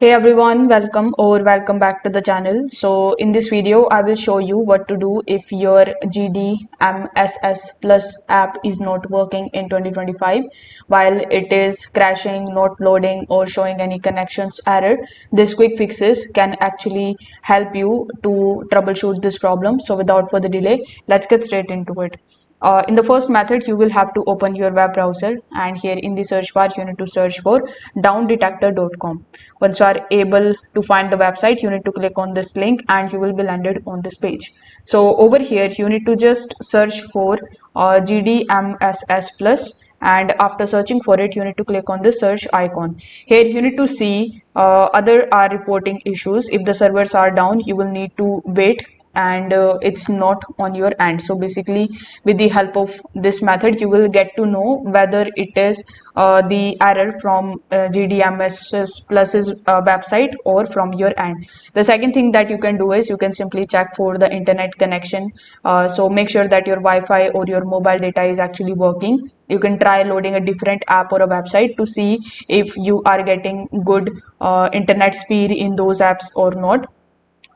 Hey everyone, welcome back to the channel. So in this video, I will show you what to do if your Gdmss Plus app is not working in 2025 while it is crashing, not loading or showing any connections error. These quick fixes can actually help you to troubleshoot this problem. So without further delay, let's get straight into it. In the first method, you will have to open your web browser, and here in the search bar, you need to search for downdetector.com. Once you are able to find the website, you need to click on this link and you will be landed on this page. So over here, you need to just search for GDMSS Plus, and after searching for it, you need to click on the search icon. Here you need to see other are reporting issues. If the servers are down, you will need to wait and it's not on your end. So basically, with the help of this method, you will get to know whether it is the error from GDMSS Plus's website or from your end. The second thing that you can do is you can simply check for the internet connection. So make sure that your Wi-Fi or your mobile data is actually working. You can try loading a different app or a website to see if you are getting good internet speed in those apps or not.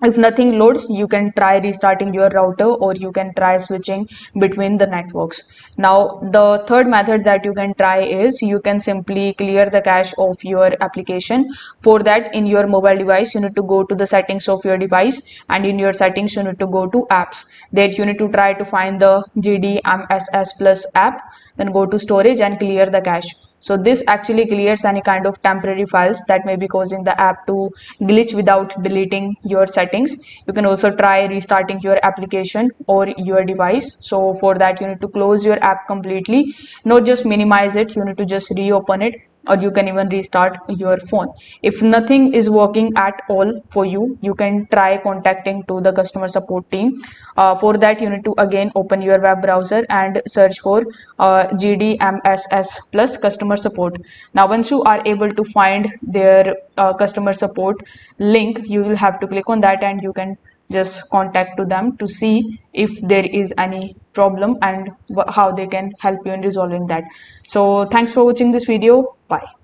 If nothing loads, you can try restarting your router or you can try switching between the networks. Now the third method that you can try is you can simply clear the cache of your application. For that, in your mobile device, you need to go to the settings of your device, and in your settings you need to go to apps. There you need to try to find the GDMSS Plus app, then go to storage and clear the cache. So this actually clears any kind of temporary files that may be causing the app to glitch without deleting your settings. You can also try restarting your application or your device. So for that, you need to close your app completely, not just minimize it. You need to just reopen it, or you can even restart your phone. If nothing is working at all for you, you can try contacting to the customer support team. For that, you need to again open your web browser and search for GDMSS Plus customer support. Now once you are able to find their customer support link, you will have to click on that and you can just contact to them to see if there is any problem and how they can help you in resolving that. So thanks for watching this video. Bye.